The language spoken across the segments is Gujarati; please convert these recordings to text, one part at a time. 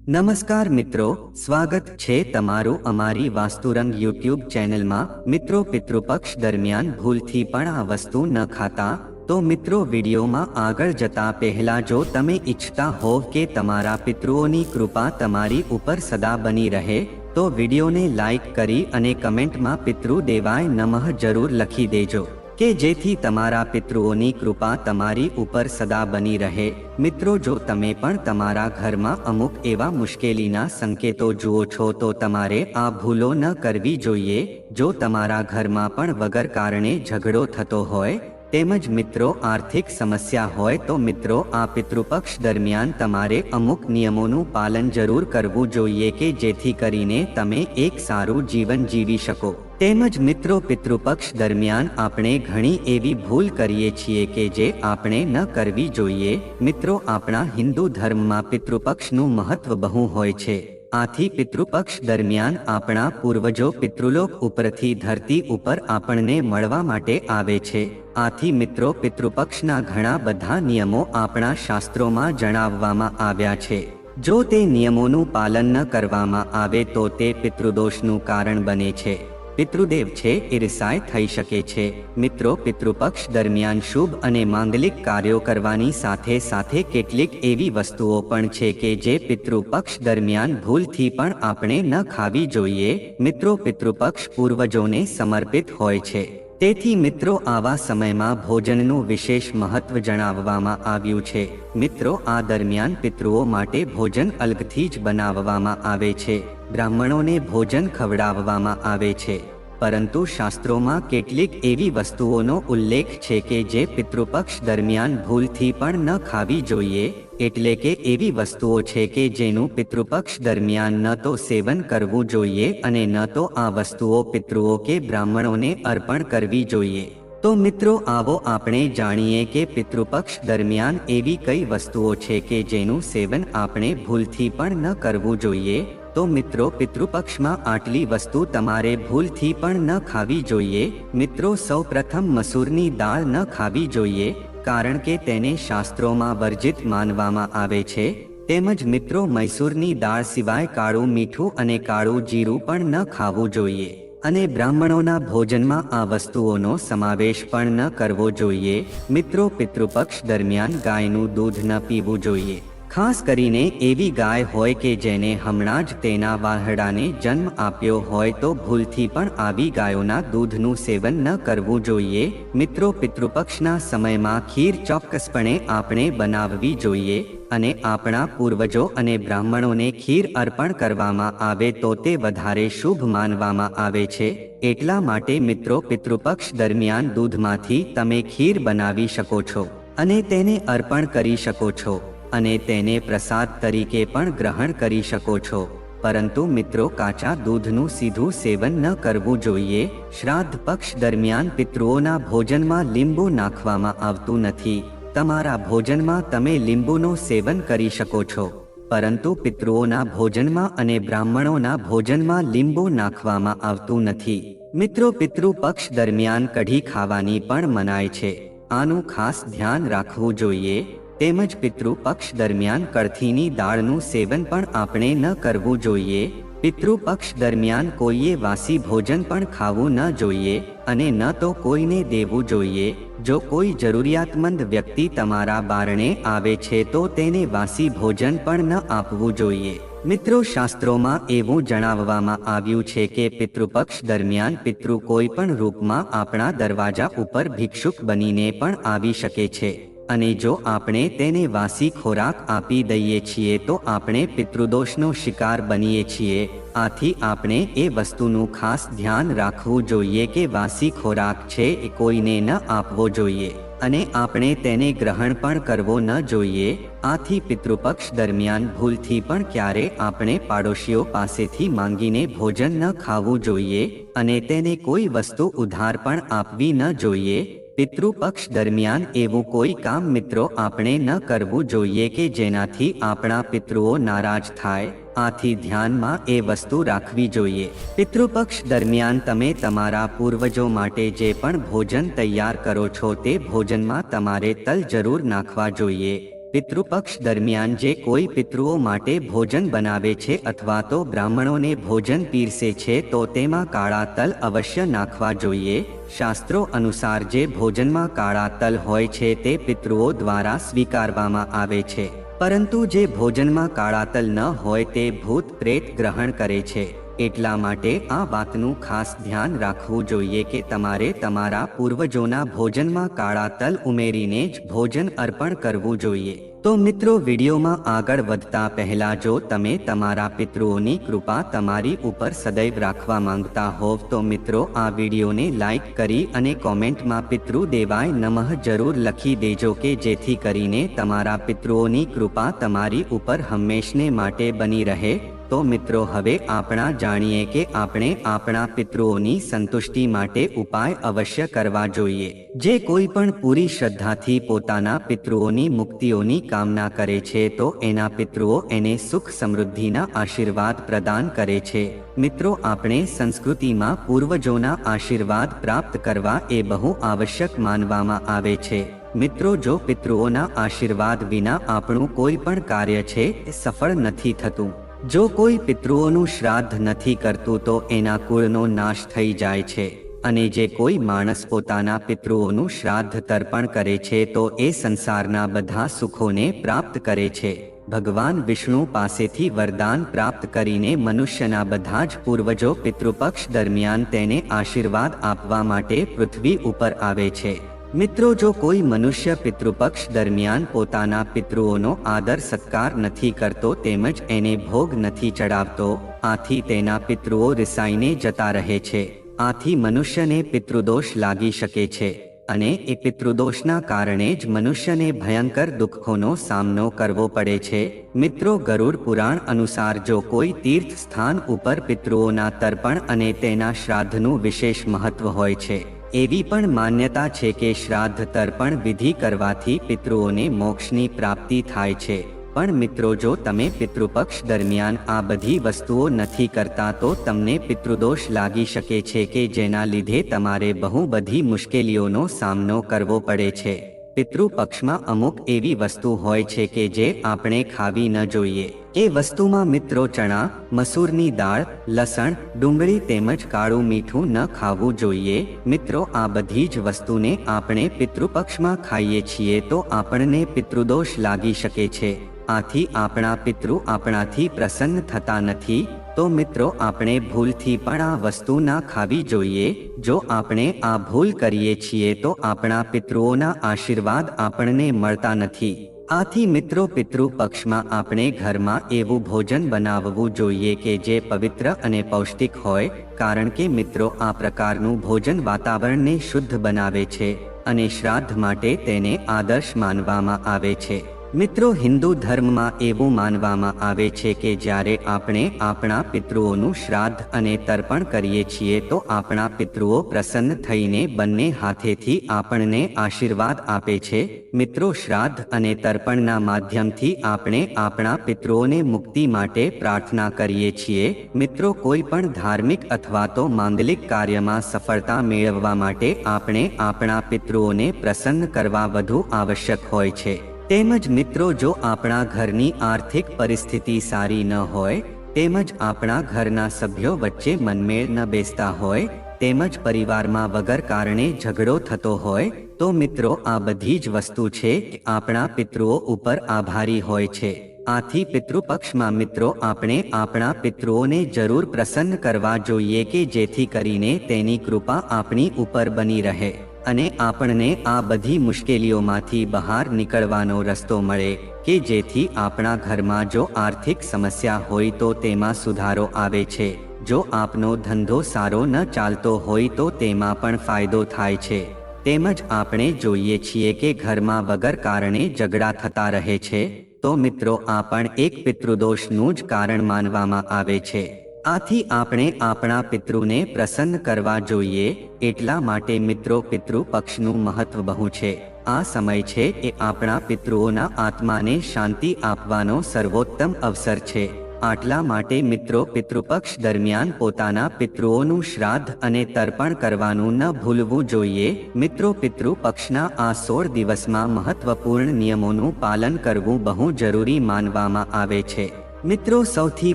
નમસ્કાર મિત્રો, સ્વાગત છે તમારું અમારી વાસ્તુરંગ યુટ્યુબ ચેનલમાં। મિત્રો, પિતૃપક્ષ દરમિયાન ભૂલથી પણ આ વસ્તુ ન ખાતા। તો મિત્રો, વિડીયોમાં આગળ જતા પહેલા જો તમે ઈચ્છતા હોવ કે તમારા પિતૃઓની કૃપા તમારી ઉપર સદા બની રહે તો વિડીયોને લાઈક કરી અને કમેન્ટમાં પિતૃદેવાય નમઃ જરૂર લખી દેજો કે જેથી તમારા પિતૃઓની કૃપા તમારી ઉપર સદા બની રહે। મિત્રો, જો તમે પણ તમારા ઘરમાં અમુક એવા મુશ્કેલીના સંકેતો જુઓ છો તો તમારે આ ભૂલો ન કરવી જોઈએ। જો તમારા ઘરમાં પણ વગર કારણે ઝઘડો થતો હોય તેમજ મિત્રો આર્થિક સમસ્યા હોય તો મિત્રો આ પિતૃપક્ષ દરમિયાન તમારે અમુક નિયમોનું પાલન જરૂર કરવું જોઈએ કે જેથી કરીને તમે એક સારું જીવન જીવી શકો। તેમજ મિત્રો, પિતૃપક્ષ દરમિયાન આપણે ઘણી એવી ભૂલ કરીએ છીએ કે જે આપણે ન કરવી જોઈએ। મિત્રો, આપણા હિન્દુ ધર્મમાં પિતૃપક્ષનું મહત્વ બહુ હોય છે। આથી પિતૃપક્ષ દરમિયાન આપણા પૂર્વજો પિતૃલોક ઉપરથી ધરતી ઉપર આપણને મળવા માટે આવે છે। આથી મિત્રો, પિતૃપક્ષના ઘણા બધા નિયમો આપણા શાસ્ત્રોમાં જણાવવામાં આવ્યા છે। જો તે નિયમોનું પાલન ન કરવામાં આવે તો તે પિતૃદોષનું કારણ બને છે। પિતૃદેવ છે ઈર્ષાય થઈ શકે છે। મિત્રો, પિતૃપક્ષ દરમિયાન શુભ અને માંગલિક કાર્યો કરવાની સાથે સાથે કેટલીક એવી વસ્તુઓ પણ છે કે જે પિતૃપક્ષ દરમિયાન ભૂલથી પણ આપણે ન ખાવી જોઈએ। મિત્રો, પિતૃપક્ષ પૂર્વજોને સમર્પિત હોય છે, તેથી મિત્રો આવા સમયમાં ભોજનનું વિશેષ મહત્વ જણાવવામાં આવ્યું છે। મિત્રો, આ દરમિયાન પિતૃઓ માટે ભોજન અલગથી જ બનાવવામાં આવે છે। બ્રાહ્મણોને ભોજન ખવડાવવામાં આવે છે, પરંતુ શાસ્ત્રોમાં કેટલીક એવી વસ્તુઓનો ઉલ્લેખ છે કે જે પિતૃપક્ષ દરમિયાન ભૂલથી પણ ન ખાવી જોઈએ। એટલે કે એવી વસ્તુઓ છે કે જેનું પિતૃપક્ષ દરમિયાન ન તો સેવન કરવું જોઈએ અને ન તો આ વસ્તુઓ પિતૃઓ કે બ્રાહ્મણોને અર્પણ કરવી જોઈએ। તો મિત્રો, આવો આપણે જાણીએ કે પિતૃપક્ષ દરમિયાન એવી કઈ વસ્તુઓ છે કે જેનું સેવન આપણે ભૂલથી પણ ન કરવું જોઈએ। તો મિત્રો, પિતૃપક્ષમાં આટલી વસ્તુ તમારે ભૂલથી પણ ન ખાવી જોઈએ। મિત્રો, સૌપ્રથમ મસૂરની દાળ ન ખાવી જોઈએ, કારણ કે તેને શાસ્ત્રોમાં વર્જિત માનવામાં આવે છે। તેમજ મિત્રો, મૈસૂરની દાળ સિવાય કાળું મીઠું અને કાળું જીરું પણ ન ખાવું જોઈએ અને બ્રાહ્મણોના ભોજનમાં આ વસ્તુઓનો સમાવેશ પણ ન કરવો જોઈએ। મિત્રો, પિતૃપક્ષ દરમિયાન ગાયનું દૂધ ન પીવું જોઈએ, ખાસ કરીને એવી ગાય હોય કે જેને હમણાં જ તેના વાહડાને જન્મ આપ્યો હોય તો ભૂલથી પણ આવી ગાયોના દૂધનું સેવન ન કરવું જોઈએ। મિત્રો, પિતૃપક્ષના સમયમાં ખીર ચોક્કસપણે આપણે બનાવવી જોઈએ અને આપણા પૂર્વજો અને બ્રાહ્મણોને ખીર અર્પણ કરવામાં આવે તો તે વધારે શુભ માનવામાં આવે છે। એટલા માટે મિત્રો, પિતૃપક્ષ દરમિયાન દૂધમાંથી તમે ખીર બનાવી શકો છો અને તેને અર્પણ કરી શકો છો અને તેને પ્રસાદ તરીકે પણ ગ્રહણ કરી શકો છો। પરંતુ મિત્રો, કાચા દૂધનું સીધું સેવન ન કરવું જોઈએ। શ્રાદ્ધ પક્ષ દરમિયાન પિતૃઓના ભોજનમાં લીંબુ નાખવામાં આવતું નથી। તમારા ભોજનમાં તમે લીંબુનું સેવન કરી શકો છો, પરંતુ પિતૃઓના ભોજનમાં અને બ્રાહ્મણોના ભોજનમાં લીંબુ નાખવામાં આવતું નથી। મિત્રો, પિતૃપક્ષ દરમિયાન કઢી ખાવાની પણ મનાય છે, આનું ખાસ ધ્યાન રાખવું જોઈએ। તેમજ પિતૃપક્ષ દરમિયાન કળથીની દાળનું સેવન પણ આપણે ન કરવું જોઈએ। પિતૃપક્ષ દરમિયાન કોઈએ વાસી ભોજન પણ ખાવું ન જોઈએ અને ન તો કોઈને દેવું જોઈએ। જો કોઈ જરૂરિયાતમંદ વ્યક્તિ તમારા બારણે આવે છે તો તેને વાસી ભોજન પણ ન આપવું જોઈએ। મિત્રો, શાસ્ત્રોમાં એવું જણાવવામાં આવ્યું છે કે પિતૃપક્ષ દરમિયાન પિતૃ કોઈ પણ રૂપમાં આપણા દરવાજા ઉપર ભિક્ષુક બનીને પણ આવી શકે છે અને જો આપણે તેને વાસી ખોરાક આપી દઈએ છીએ તો આપણે પિતૃદોષનો શિકાર બનીએ છીએ। આથી આપણે એ વસ્તુનું ખાસ ધ્યાન રાખવું જોઈએ કે વાસી ખોરાક છે એ કોઈને ન આપવો જોઈએ અને આપણે તેને ગ્રહણ પણ કરવો ન જોઈએ। આથી પિતૃપક્ષ દરમિયાન ભૂલથી પણ ક્યારે આપણે પાડોશીઓ પાસેથી માંગીને ભોજન ન ખાવું જોઈએ અને તેને કોઈ વસ્તુ ઉધાર પણ આપવી ન જોઈએ। પિતૃપક્ષ દરમિયાન એવું કોઈ કામ મિત્રો આપણે ન કરવું જોઈએ કે જેનાથી આપણા પિતૃઓ નારાજ થાય। આથી ધ્યાનમાં એ વસ્તુ રાખવી જોઈએ। પિતૃપક્ષ દરમિયાન તમે તમારા પૂર્વજો માટે જે પણ ભોજન તૈયાર કરો છો તે ભોજનમાં તમારે તલ જરૂર નાખવા જોઈએ। પિતૃપક્ષ દરમિયાન જે કોઈ પિતૃઓ માટે ભોજન બનાવે છે અથવા તો બ્રાહ્મણોને ભોજન પીરસે છે તો તેમાં કાળા તલ અવશ્ય નાખવા જોઈએ. શાસ્ત્રો અનુસાર જે ભોજનમાં કાળા તલ હોય છે તે પિતૃઓ દ્વારા સ્વીકારવામાં આવે છે, પરંતુ જે ભોજનમાં કાળા તલ ન હોય તે ભૂત પ્રેત ગ્રહણ કરે છે. એટલા માટે આ વાતનું ખાસ ધ્યાન રાખવું જોઈએ કે તમારે તમારા પૂર્વજોના ભોજનમાં કાળા તલ ઉમેરીને જ ભોજન અર્પણ કરવું જોઈએ. તો મિત્રો, વિડીયોમાં આગળ વધતા પહેલા જો તમે તમારા પિતૃઓની કૃપા તમારી ઉપર સદૈવ રાખવા માંગતા હોવ તો મિત્રો આ વિડીયોને લાઈક કરી અને કોમેન્ટમાં પિતૃ દેવાય નમઃ જરૂર લખી દેજો કે જેથી કરીને તમારા પિતૃઓની કૃપા તમારી ઉપર હંમેશને માટે બની રહે. તો મિત્રો, હવે આપણા જાણીએ કે આપણે આપણા પિતૃઓની સંતુષ્ટિ માટે ઉપાય અવશ્ય કરવા જોઈએ. જે કોઈ પણ પૂરી શ્રદ્ધાથી પોતાના પિતૃઓની મુક્તિઓની કામના કરે છે તો એના પિતૃઓ એને સુખ સમૃદ્ધિના આશીર્વાદ પ્રદાન કરે છે. મિત્રો, આપણે સંસ્કૃતિમાં પૂર્વજોના આશીર્વાદ પ્રાપ્ત કરવા એ બહુ આવશ્યક માનવામાં આવે છે. મિત્રો, જો પિતૃઓના આશીર્વાદ વિના આપણું કોઈ પણ કાર્ય છે એ સફળ નથી થતું. જો કોઈ પિતૃઓનું શ્રાદ્ધ નથી કરતું તો એના કુળનો નાશ થઈ જાય છે, અને જે કોઈ માણસ પોતાના પિતૃઓનું શ્રાદ્ધ તર્પણ કરે છે તો એ સંસારના બધા સુખોને પ્રાપ્ત કરે છે. ભગવાન વિષ્ણુ પાસેથી વરદાન પ્રાપ્ત કરીને મનુષ્યના બધા જ પૂર્વજો પિતૃપક્ષ દરમિયાન તેને આશીર્વાદ આપવા માટે પૃથ્વી ઉપર આવે છે. મિત્રો, જો કોઈ મનુષ્ય પિતૃપક્ષ દરમિયાન પોતાના પિતૃઓનો આદર સત્કાર નથી કરતો તેમજ એને ભોગ નથી ચડાવતો, આથી તેના પિતૃઓ રિસાઈને જતા રહે છે. આથી મનુષ્યને પિતૃદોષ લાગી શકે છે, અને એ પિતૃદોષના કારણે જ મનુષ્યને ભયંકર દુઃખોનો સામનો કરવો પડે છે. મિત્રો, ગરુડ પુરાણ અનુસાર જો કોઈ તીર્થ સ્થાન ઉપર પિતૃઓના તર્પણ અને તેના શ્રાદ્ધનું વિશેષ મહત્વ હોય છે. એવી પણ માન્યતા છે કે શ્રાદ્ધ તર્પણ વિધિ કરવાથી પિતૃઓને મોક્ષની પ્રાપ્તિ થાય છે. પણ મિત્રો, જો તમે પિતૃપક્ષ દરમિયાન આ બધી વસ્તુઓ નથી કરતા તો તમને પિતૃદોષ લાગી શકે છે કે જેના લીધે તમારે બહુ બધી મુશ્કેલીઓનો સામનો કરવો પડે છે. પિતૃપક્ષમાં અમુક એવી વસ્તુ હોય છે કે જે આપણે ખાવી ન જોઈએ. એ વસ્તુમાં મિત્રો ચણા, મસૂરની દાળ, લસણ, ડુંગળી તેમજ કાળું મીઠું ન ખાવું જોઈએ. મિત્રો, આ બધી જ વસ્તુને આપણે પિતૃપક્ષમાં ખાઈએ છીએ તો આપણને પિતૃદોષ લાગી શકે છે. આથી આપણા પિતૃ આપણાથી પ્રસન્ન થતા નથી. તો મિત્રો, આપણે ભૂલથી પણ આ વસ્તુ ના ખાવી જોઈએ. જો આપણે આ ભૂલ કરીએ છીએ તો આપણા પિતૃઓના આશીર્વાદ આપણને મળતા નથી. આથી મિત્રો, પિતૃ પક્ષમાં આપણે ઘરમાં એવું ભોજન બનાવવું જોઈએ કે જે પવિત્ર અને પૌષ્ટિક હોય, કારણ કે મિત્રો આ પ્રકારનું ભોજન વાતાવરણને શુદ્ધ બનાવે છે અને શ્રાદ્ધ માટે તેને આદર્શ માનવામાં આવે છે. મિત્રો, હિન્દુ ધર્મમાં એવું માનવામાં આવે છે કે જ્યારે આપણે આપણા પિતૃઓનું શ્રાદ્ધ અને તર્પણ કરીએ છીએ તો આપણા પિતૃઓ પ્રસન્ન થઈને બંને હાથેથી આપણને આશીર્વાદ આપે છે. મિત્રો, શ્રાદ્ધ અને તર્પણના માધ્યમથી આપણે આપણા પિતૃઓને મુક્તિ માટે પ્રાર્થના કરીએ છીએ. મિત્રો, કોઈ પણ ધાર્મિક અથવા તો માંગલિક કાર્યમાં સફળતા મેળવવા માટે આપણે આપણા પિતૃઓને પ્રસન્ન કરવા વધુ આવશ્યક હોય છે. તેમજ મિત્રો, જો આપણા ઘરની આર્થિક પરિસ્થિતિ સારી ન હોય, તેમજ આપણા ઘરના સભ્યો વચ્ચે મનમેળ ન બેસતા હોય, તેમજ પરિવારમાં વગર કારણે ઝઘડો થતો હોય, તો મિત્રો આ બધી જ વસ્તુ છે આપણા પિતૃઓ ઉપર આભારી હોય છે. આથી પિતૃપક્ષમાં મિત્રો આપણે આપણા પિતૃઓને જરૂર પ્રસન્ન કરવા જોઈએ કે જેથી કરીને તેની કૃપા આપણી ઉપર બની રહે અને આપણને આ બધી મુશ્કેલીઓમાંથી બહાર નીકળવાનો રસ્તો મળે કે જેથી આપણા ઘરમાં જો આર્થિક સમસ્યા હોય તો તેમાં સુધારો આવે છે. જો આપનો ધંધો સારો ન ચાલતો હોય તો તેમાં પણ ફાયદો થાય છે. તેમજ આપણે જોઈએ છીએ કે ઘરમાં વગર કારણે ઝઘડા થતા રહે છે, તો મિત્રો આ પણ એક પિતૃદોષનું જ કારણ માનવામાં આવે છે. આથી આપણે આપણા પિતૃને પ્રસન્ન કરવા જોઈએ. એટલા માટે મિત્રો પિતૃ પક્ષનું મહત્વ બહુ છે. આ સમય છે એ આપણા પિતૃઓના આત્માને શાંતિ આપવાનો સર્વોત્તમ અવસર છે. આટલા માટે મિત્રો પિતૃપક્ષ દરમિયાન પોતાના પિતૃઓનું શ્રાદ્ધ અને તર્પણ કરવાનું ન ભૂલવું જોઈએ. મિત્રો પિતૃપક્ષના આ 16 દિવસમાં મહત્વપૂર્ણ નિયમોનું પાલન કરવું બહુ જરૂરી માનવામાં આવે છે. મિત્રો સૌથી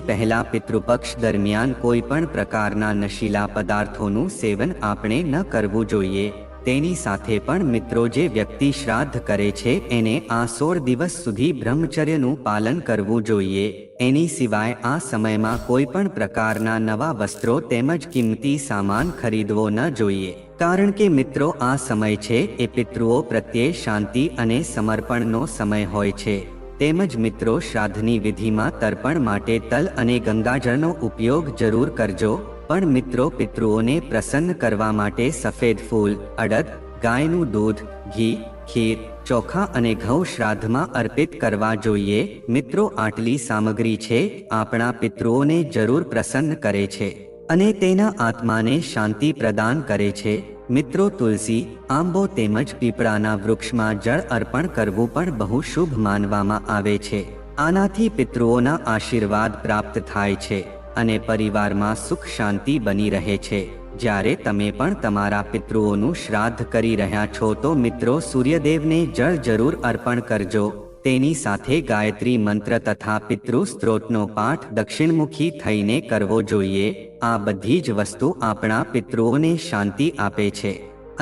પહેલા પિતૃપક્ષ દરમિયાન કોઈ પણ પ્રકારના નશીલા પદાર્થોનું સેવન આપણે ન કરવું જોઈએ. તેની સાથે પણ મિત્રો જે વ્યક્તિ શ્રાદ્ધ કરે છે એને આ 16 દિવસ સુધી બ્રહ્મચર્યનું પાલન કરવું જોઈએ. એની સિવાય આ સમયમાં કોઈ પણ પ્રકારના નવા વસ્ત્રો તેમજ કિંમતી સામાન ખરીદવો ન જોઈએ. કારણ કે મિત્રો આ સમય છે એ પિતૃઓ પ્રત્યે શાંતિ અને સમર્પણનો સમય હોય છે. તેમજ મિત્રો શ્રાદ્ધની વિધિમાં તર્પણ માટે તલ અને ગંગાજળનો ઉપયોગ જરૂર કરજો. પણ મિત્રો પિતૃઓને પ્રસન્ન કરવા માટે સફેદ ફૂલ, અડદ, ગાયનું દૂધ, ઘી, ખીર, ચોખા અને ઘઉં શ્રાદ્ધમાં અર્પિત કરવા જોઈએ. મિત્રો આટલી સામગ્રી છે આપણા પિતૃઓને જરૂર પ્રસન્ન કરે છે અને તેના આત્માને શાંતિ પ્રદાન કરે છે. મિત્રો તુલસી, આંબો તેમજ પીપળાના વૃક્ષમાં જળ અર્પણ કરવું પણ બહુ શુભ માનવામાં આવે છે. આનાથી પિતૃઓના આશીર્વાદ પ્રાપ્ત થાય છે અને પરિવારમાં સુખ શાંતિ બની રહે છે. જ્યારે તમે પણ તમારા પિતૃઓનું શ્રાદ્ધ કરી રહ્યા છો તો મિત્રો સૂર્યદેવને જળ જરૂર અર્પણ કરજો. તેની સાથે ગાયત્રી મંત્ર તથા પિતૃ સ્ત્રોતનો પાઠ દક્ષિણમુખી થઈને કરવો જોઈએ. આ બધી જ વસ્તુ આપણા પિતૃઓને શાંતિ આપે છે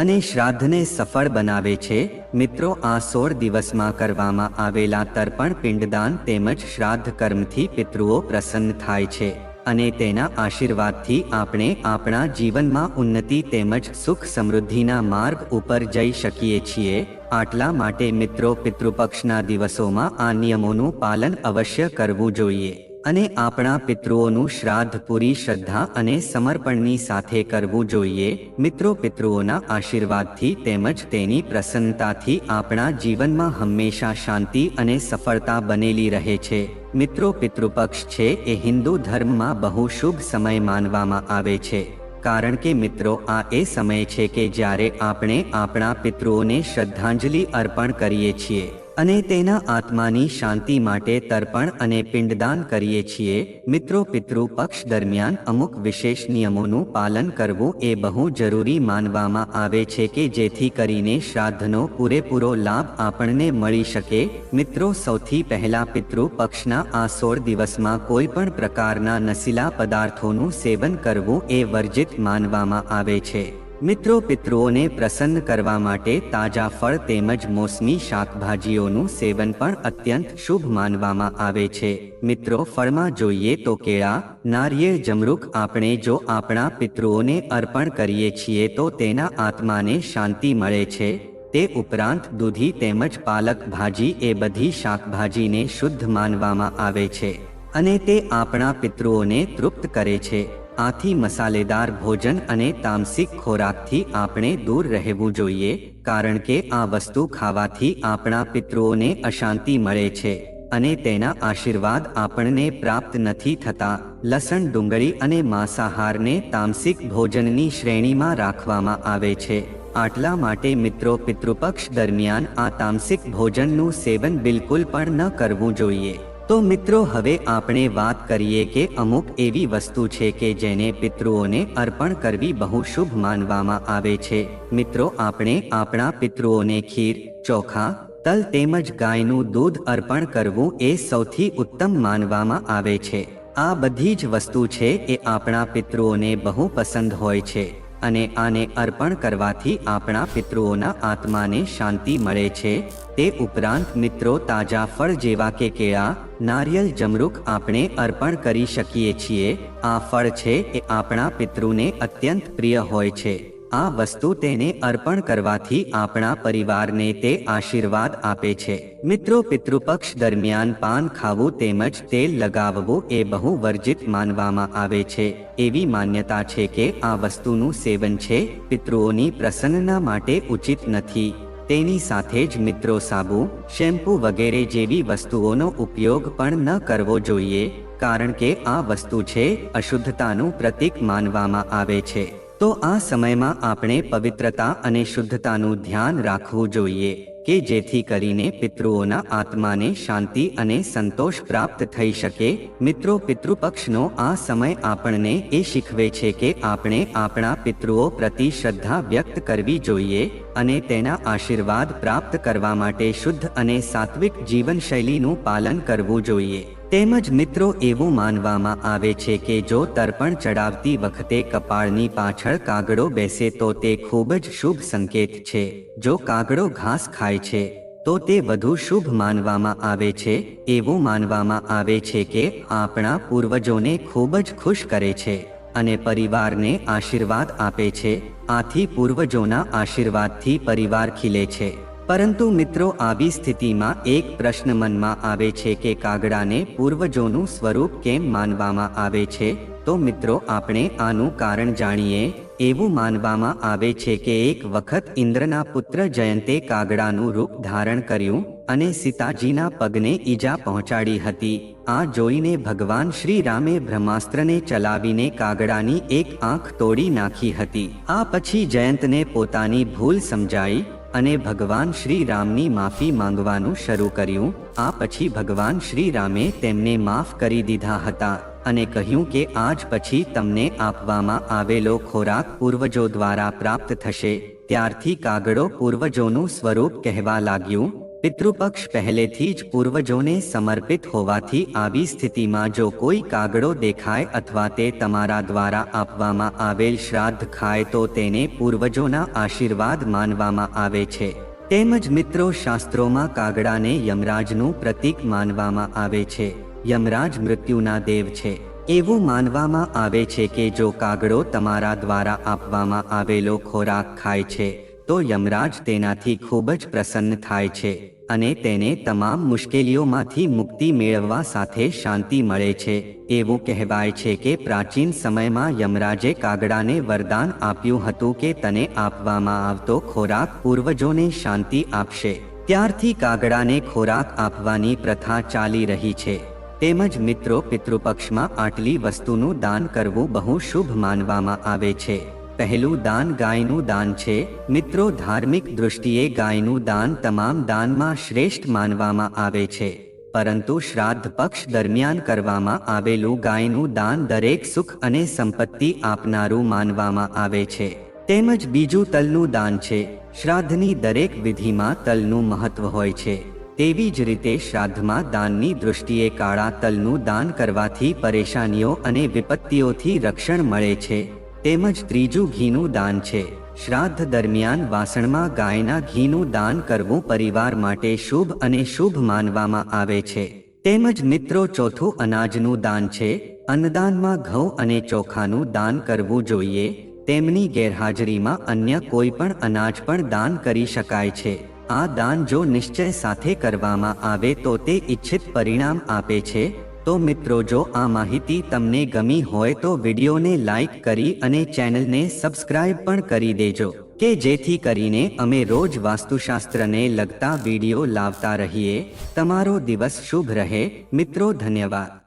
અને શ્રાદ્ધને સફળ બનાવે છે. મિત્રો આ 16 દિવસમાં કરવામાં આવેલા તર્પણ, પિંડદાન તેમજ શ્રાદ્ધ કર્મથી પિતૃઓ પ્રસન્ન થાય છે અને તેના આશીર્વાદથી આપણે આપણા જીવનમાં ઉન્નતિ તેમજ સુખ સમૃદ્ધિના માર્ગ ઉપર જઈ શકીએ છીએ. આટલા માટે મિત્રો પિતૃપક્ષના દિવસોમાં આ નિયમોનું પાલન અવશ્ય કરવું જોઈએ અને આપણા પિતૃઓનું શ્રાદ્ધ પૂરી શ્રદ્ધા અને સમર્પણની સાથે કરવું જોઈએ. મિત્રો પિતૃઓના આશીર્વાદથી તેમજ તેની પ્રસન્નતાથી આપણા જીવનમાં હંમેશા શાંતિ અને સફળતા બનેલી રહે છે. મિત્રો પિતૃપક્ષ છે એ હિન્દુ ધર્મમાં બહુ શુભ સમય માનવામાં આવે છે. કારણ કે મિત્રો આ એ સમય છે કે જ્યારે આપણે આપણા પિતૃઓને શ્રદ્ધાંજલિ અર્પણ કરીએ છીએ અને તેના આત્માની શાંતિ માટે તર્પણ અને પિંડદાન કરીએ છીએ. મિત્રો પિતૃ પક્ષ દરમિયાન અમુક વિશેષ નિયમોનું પાલન કરવું એ બહુ જરૂરી માનવામાં આવે છે કે જેથી કરીને શ્રાદ્ધનો પૂરેપૂરો લાભ આપણને મળી શકે. મિત્રો સૌથી પહેલા પિતૃ પક્ષના આ 16 દિવસમાં કોઈ પણ પ્રકારના નશીલા પદાર્થોનું સેવન કરવું એ વર્જિત માનવામાં આવે છે. મિત્રો પિતૃઓને પ્રસન્ન કરવા માટે તાજા ફળ તેમજ મોસમી શાકભાજીઓનું સેવન પણ અત્યંત શુભ માનવામાં આવે છે. મિત્રો ફળમાં જોઈએ તો કેળા, નારિયેળ, જમરૂખ આપણે જો આપણા પિતૃઓને અર્પણ કરીએ છીએ તો તેના આત્માને શાંતિ મળે છે. તે ઉપરાંત દૂધી તેમજ પાલક ભાજી એ બધી શાકભાજીને શુદ્ધ માનવામાં આવે છે અને તે આપણા પિતૃઓને તૃપ્ત કરે છે. આથી મસાલેદાર ભોજન અને તામસિક ખોરાકથી આપણે દૂર રહેવું જોઈએ. કારણ કે આ વસ્તુ ખાવાથી આપણા પિતૃઓને અશાંતિ મળે છે અને તેના આશીર્વાદ આપણને પ્રાપ્ત નથી થતા. લસણ, ડુંગળી અને માંસાહારને તામસિક ભોજનની શ્રેણીમાં રાખવામાં આવે છે. આટલા માટે મિત્રો પિતૃપક્ષ દરમિયાન આ તામસિક ભોજનનું સેવન બિલકુલ પણ ન કરવું જોઈએ. તો મિત્રો હવે આપણે વાત કરીએ કે અમુક એવી વસ્તુ છે કે જેને પિતૃઓને અર્પણ કરવી બહુ શુભ માનવામાં આવે છે. મિત્રો આપણે આપણા પિતૃઓને ખીર, ચોખા, તલ તેમજ ગાયનું દૂધ અર્પણ કરવું એ સૌથી ઉત્તમ માનવામાં આવે છે. આ બધી જ વસ્તુ છે એ આપણા પિતૃઓને બહુ પસંદ હોય છે અને આને અર્પણ કરવાથી આપણા પિતૃઓના આત્માને શાંતિ મળે છે. તે ઉપરાંત મિત્રો તાજા ફળ જેવા કે કેળા, નારિયેળ, જમરૂખ આપણે અર્પણ કરી શકીએ છીએ. આ ફળ છે એ આપણા પિતૃને અત્યંત પ્રિય હોય છે. આ વસ્તુ તેને અર્પણ કરવાથી આપણા પરિવારને તે આશીર્વાદ આપે છે. મિત્રો પિતૃપક્ષ દરમિયાન પાન ખાવું તેમજ તેલ લગાવવું એ બહુ વર્જિત માનવામાં આવે છે. એવી માન્યતા છે કે આ વસ્તુનું સેવન છે પિતૃઓની પ્રસન્નતા માટે ઉચિત નથી. તેની સાથે જ મિત્રો સાબુ, શેમ્પૂ વગેરે જેવી વસ્તુઓનો ઉપયોગ પણ ન કરવો જોઈએ. કારણ કે આ વસ્તુ છે અશુદ્ધતાનું પ્રતીક માનવામાં આવે છે. તો આ સમયમાં આપણે પવિત્રતા અને શુદ્ધતાનું ધ્યાન રાખવું જોઈએ. કે જેથી કરીને પિતૃઓના આત્માને શાંતિ અને સંતોષ પ્રાપ્ત થઈ શકે. મિત્રો, પિતૃપક્ષનો આ સમય આપણને એ શીખવે છે કે આપણે આપણા પિતૃઓ પ્રતિ શ્રદ્ધા વ્યક્ત કરવી જોઈએ અને તેના આશીર્વાદ પ્રાપ્ત કરવા માટે શુદ્ધ અને સાત્વિક જીવનશૈલીનું પાલન કરવું જોઈએ. તેમજ મિત્રો, એવું માનવામાં આવે છે કે જો તર્પણ ચડાવતી વખતે કપાળની પાછળ કાગડો બેસે તો તે ખૂબ જ શુભ સંકેત છે. જો કાગડો ઘાસ ખાય છે તો તે વધુ શુભ માનવામાં આવે છે. એવું માનવામાં આવે છે કે આપણા પૂર્વજોને ખૂબ જ ખુશ કરે છે અને પરિવારને આશીર્વાદ આપે છે. આથી પૂર્વજોના આશીર્વાદથી પરિવાર ખીલે છે. પરંતુ મિત્રો, આવી સ્થિતિમાં એક પ્રશ્ન મનમાં આવે છે કે કાગડાને પૂર્વજોનું સ્વરૂપ કેમ માનવામાં આવે છે? તો મિત્રો, આપણે આનું કારણ જાણીએ. એવું માનવામાં આવે છે કે એક વખત ઇન્દ્રના પુત્ર જયંતે કાગડાનું રૂપ ધારણ કર્યું અને સીતાજીના પગને ઈજા પહોંચાડી હતી. આ જોઈને ભગવાન શ્રી રામે બ્રહ્માસ્ત્રને ચલાવીને કાગડાની એક આંખ તોડી નાખી હતી. આ પછી જયંતને પોતાની ભૂલ સમજાઈ અને ભગવાન શ્રી રામની માફી માંગવાનું શરૂ કર્યું. આ પછી ભગવાન શ્રી રામે તેમને માફ કરી દીધા હતા અને કહ્યું કે આજ પછી તમને આપવામાં આવેલો ખોરાક પૂર્વજો દ્વારા પ્રાપ્ત થશે. ત્યારથી કાગડો પૂર્વજોનું સ્વરૂપ કહેવા લાગ્યું. પિતૃપક્ષ પહેલેથી જ પૂર્વજોને સમર્પિત હોવાથી આવી સ્થિતિમાં જો કોઈ કાગડો દેખાય અથવા તે તમારા દ્વારા આપવામાં આવેલ શ્રાદ્ધ ખાય તો તેને પૂર્વજોના આશીર્વાદ માનવામાં આવે છે. તેમજ મિત્રો, શાસ્ત્રોમાં કાગડાને યમરાજનું પ્રતીક માનવામાં આવે છે. યમરાજ મૃત્યુના દેવ છે. એવું માનવામાં આવે છે કે જો કાગડો તમારા દ્વારા આપવામાં આવેલો ખોરાક ખાય છે તો યમરાજ તેનાથી ખૂબ જ પ્રસન્ન થાય છે અને તેને તમામ મુશ્કેલીઓમાંથી મુક્તિ મેળવવા સાથે શાંતિ મળે છે. એવું કહેવાય છે કે પ્રાચીન સમયમાં યમરાજે કાગડાને વરદાન આપ્યું હતું કે તને આપવામાં આવતો ખોરાક પૂર્વજોને શાંતિ આપશે. ત્યારથી કાગડાને ખોરાક આપવાની પ્રથા ચાલી રહી છે. તેમજ મિત્રો, પિતૃપક્ષમાં આટલી વસ્તુનું દાન કરવું બહુ શુભ માનવામાં આવે છે. પહેલું દાન ગાયનું દાન છે. મિત્રો, ધાર્મિક દૃષ્ટિએ ગાયનું દાન તમામ દાનમાં શ્રેષ્ઠ માનવામાં આવે છે. પરંતુ શ્રાદ્ધ પક્ષ દરમિયાન કરવામાં આવેલું ગાયનું દાન દરેક સુખ અને સંપત્તિ આપનારું માનવામાં આવે છે. તેમજ બીજું તલનું દાન છે. શ્રાદ્ધની દરેક વિધિમાં તલનું મહત્વ હોય છે. તેવી જ રીતે શ્રાદ્ધમાં દાનની દૃષ્ટિએ કાળા તલનું દાન કરવાથી પરેશાનીઓ અને વિપત્તિઓથી રક્ષણ મળે છે. તેમજ ત્રીજું ઘીનું દાન છે. શ્રાદ્ધ દરમિયાન વાસણમાં ગાયના ઘીનું દાન કરવું પરિવાર માટે શુભ અને શુભ માનવામાં આવે છે. તેમજ મિત્રો, ચોથું અનાજનું દાન છે. અન્નદાનમાં ઘઉં અને ચોખાનું દાન કરવું જોઈએ. તેમની ગેરહાજરીમાં અન્ય કોઈ પણ અનાજ પણ દાન કરી શકાય છે. આ દાન જો નિશ્ચય સાથે કરવામાં આવે તો તે ઈચ્છિત પરિણામ આપે છે. તો મિત્રો, જો આ માહિતી તમને ગમી હોય તો વિડીયોને લાઈક કરી અને ચેનલને સબસ્ક્રાઇબ પણ કરી દેજો કે જેથી કરીને અમે રોજ વાસ્તુશાસ્ત્રને લગતા વિડીયો લાવતા રહીએ. તમારો દિવસ શુભ રહે. મિત્રો, ધન્યવાદ.